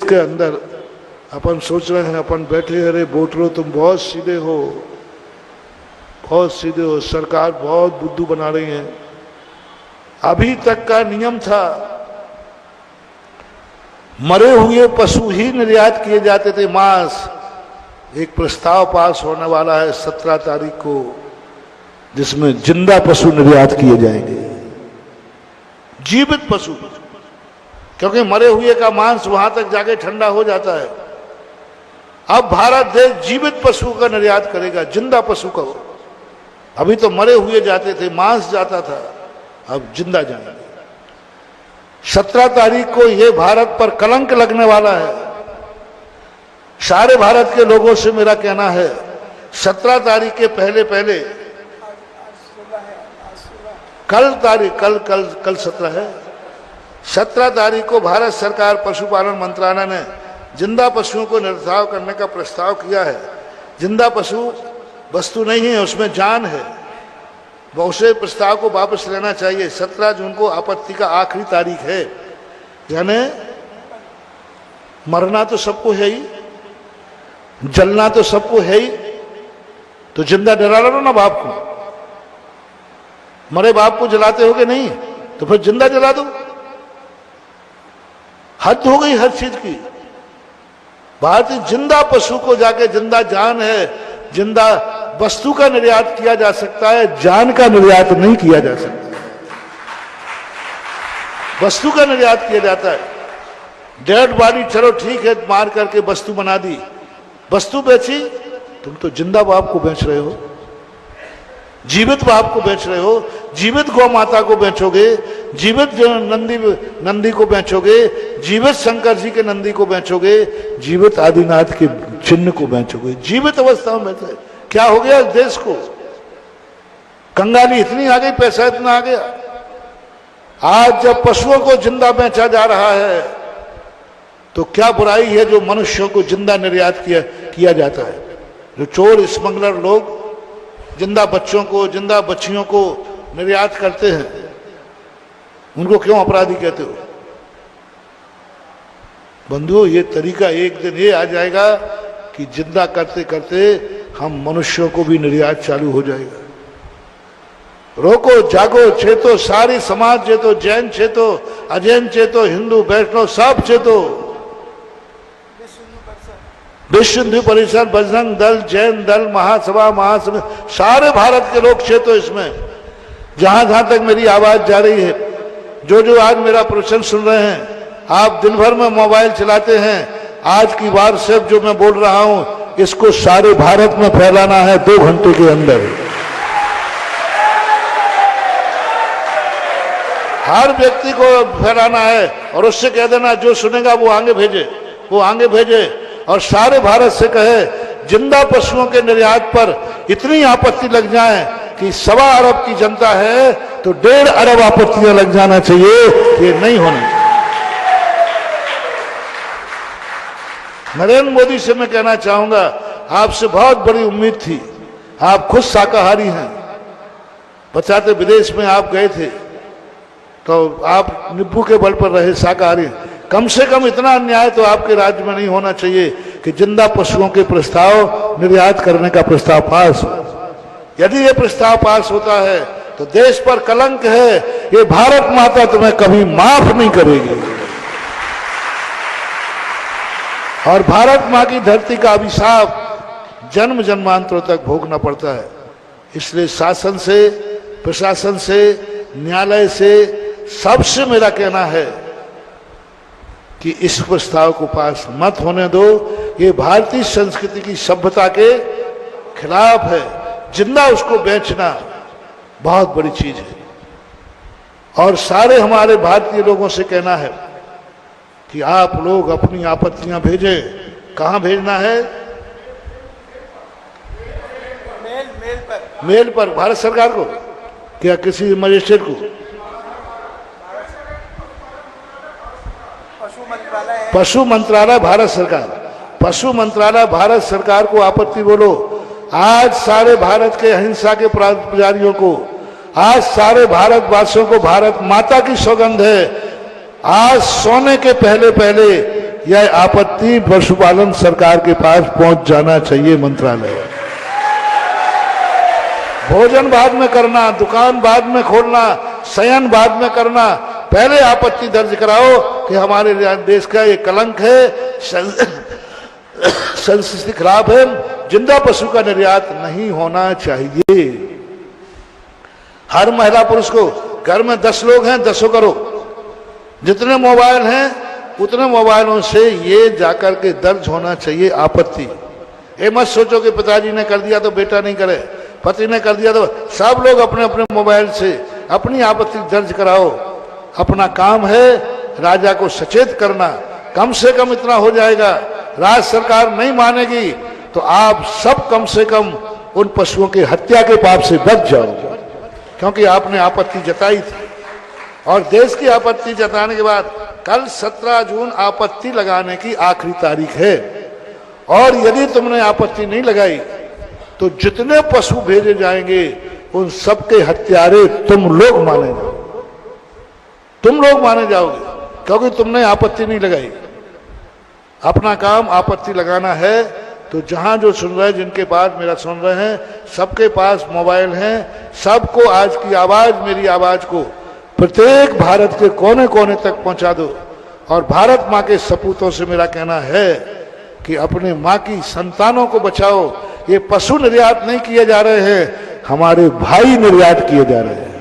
के अंदर अपन सोच रहे हैं, अपन बैठे, अरे वोटरों तुम बहुत सीधे हो, बहुत सीधे हो, सरकार बहुत बुद्धू बना रही है। अभी तक का नियम था मरे हुए पशु ही निर्यात किए जाते थे, मांस। एक प्रस्ताव पास होने वाला है 17 तारीख को, जिसमें जिंदा पशु निर्यात किए जाएंगे, जीवित पशु, क्योंकि मरे हुए का मांस वहां तक जाके ठंडा हो जाता है। अब भारत देश जीवित पशु का निर्यात करेगा, जिंदा पशु का। अभी तो मरे हुए जाते थे, मांस जाता था, अब जिंदा जाएंगे। 17 तारीख को यह भारत पर कलंक लगने वाला है। सारे भारत के लोगों से मेरा कहना है, 17 तारीख के पहले पहले, कल 17 है, 17 तारीख को भारत सरकार पशुपालन मंत्रालय ने जिंदा पशुओं को निर्धारित करने का प्रस्ताव किया है। जिंदा पशु वस्तु नहीं है, उसमें जान है। बहुत से प्रस्ताव को वापस लेना चाहिए। 17 जून को आपत्ति का आखिरी तारीख है। यानी मरना तो सबको है ही, जलना तो सबको है ही, तो जिंदा डरा लो ना बाप को। मरे बाप को जलाते हो कि नहीं, तो फिर जिंदा जला दो। हद हो गई हर चीज की। भारतीय जिंदा पशु को जाके, जिंदा जान है, जिंदा वस्तु का निर्यात किया जा सकता है, जान का निर्यात नहीं किया जा सकता। वस्तु का निर्यात किया जाता है। डेड बॉडी चलो ठीक है, मार करके वस्तु बना दी, वस्तु बेची, तुम तो जिंदा बाप को बेच रहे हो, जीवित बाप को बेच रहे हो, जीवित गौ माता को बेचोगे, जीवित नंदी को बेचोगे, जीवित शंकर जी के नंदी को बेचोगे, जीवित आदिनाथ के चिन्ह को बेचोगे, जीवित अवस्था में बेच। क्या हो गया देश को? कंगाली इतनी आ गई, पैसा इतना आ गया। आज जब पशुओं को जिंदा बेचा जा रहा है, तो क्या बुराई है जो मनुष्यों को जिंदा निर्यात किया जाता है? जो चोर स्मगलर लोग जिंदा बच्चों को, जिंदा बच्चियों को निर्यात करते हैं, उनको क्यों अपराधी कहते हो? बंधुओं, ये तरीका एक दिन ये आ जाएगा कि जिंदा करते करते हम मनुष्यों को भी निर्यात चालू हो जाएगा। रोको, जागो, चेतो, सारी समाज चेतो, जैन चेतो, अजैन चेतो, हिंदू वैष्णव सब चेतो। विश्व हिंदू परिषद, बजरंग दल, जैन दल, महासभा, महासभा, सारे भारत के लोग चेतो इसमें। जहां जहां तक मेरी आवाज जा रही है, जो आज मेरा प्रवचन सुन रहे हैं, आप दिन भर में मोबाइल चलाते हैं, आज की बात सिर्फ जो मैं बोल रहा हूं, इसको सारे भारत में फैलाना है 2 घंटे के अंदर। हर व्यक्ति को फैलाना है और उससे कह देना जो सुनेगा वो आगे भेजे, और सारे भारत से कहे जिंदा पशुओं के निर्यात पर इतनी आपत्ति लग जाए कि 1.25 अरब की जनता है तो 1.5 अरब आपत्तियां लग जाना चाहिए। ये नहीं होने। नरेंद्र मोदी से मैं कहना चाहूंगा, आपसे बहुत बड़ी उम्मीद थी। आप खुद शाकाहारी हैं, बचाते विदेश में आप गए थे, तो आप नींबू के बल पर रहे शाकाहारी। कम से कम इतना अन्याय तो आपके राज्य में नहीं होना चाहिए कि जिंदा पशुओं के प्रस्ताव निर्यात करने का प्रस्ताव पास हो। यदि ये प्रस्ताव पास होता है तो देश पर कलंक है। ये भारत माता तुम्हें कभी माफ नहीं करेगी, और भारत मां की धरती का अभिशाप जन्म जन्मांतरों तक भोगना पड़ता है। इसलिए शासन से, प्रशासन से, न्यायालय से, सबसे मेरा कहना है कि इस प्रस्ताव को पास मत होने दो। ये भारतीय संस्कृति की सभ्यता के खिलाफ है। जिंदा उसको बेचना बहुत बड़ी चीज है। और सारे हमारे भारतीय लोगों से कहना है कि आप लोग अपनी आपत्तियां भेजें। कहां भेजना है? मेल पर भारत सरकार को, क्या किसी मजिस्ट्रेट को? पशु मंत्रालय भारत सरकार, पशु मंत्रालय भारत सरकार को आपत्ति बोलो। आज सारे भारत के अहिंसा के पुजारियों को, आज सारे भारतवासियों को भारत माता की सौगंध है। आज सोने के पहले पहले यह आपत्ति पशुपालन सरकार के पास पहुंच जाना चाहिए मंत्रालय। भोजन बाद में करना, दुकान बाद में खोलना, शयन बाद में करना, पहले आपत्ति दर्ज कराओ कि हमारे देश का ये कलंक है, संस्कृति खराब है, जिंदा पशु का निर्यात नहीं होना चाहिए। हर महिला पुरुष को, घर में 10 लोग हैं 10 करो, जितने मोबाइल हैं उतने मोबाइलों से ये जाकर के दर्ज होना चाहिए आपत्ति। ये मत सोचो कि पिताजी ने कर दिया तो बेटा नहीं करे, पति ने कर दिया तो, सब लोग अपने अपने मोबाइल से अपनी आपत्ति दर्ज कराओ। अपना काम है राजा को सचेत करना, कम से कम इतना हो जाएगा। राज्य सरकार नहीं मानेगी तो आप सब कम से कम उन पशुओं की हत्या के पाप से बच जाओ, क्योंकि आपने आपत्ति जताई थी। और देश की आपत्ति जताने के बाद कल 17 जून आपत्ति लगाने की आखिरी तारीख है, और यदि तुमने आपत्ति नहीं लगाई तो जितने पशु भेजे जाएंगे उन सबके हत्यारे तुम लोग माने जाओगे, तुम लोग माने जाओगे, क्योंकि तुमने आपत्ति नहीं लगाई। अपना काम आपत्ति लगाना है। तो जहां जो सुन रहे हैं, जिनके पास मेरा सुन रहे हैं, सबके पास मोबाइल हैं, सबको आज की आवाज, मेरी आवाज को प्रत्येक भारत के कोने कोने तक पहुंचा दो। और भारत माँ के सपूतों से मेरा कहना है कि अपने माँ की संतानों को बचाओ। ये पशु निर्यात नहीं किए जा रहे हैं, हमारे भाई निर्यात किए जा रहे हैं।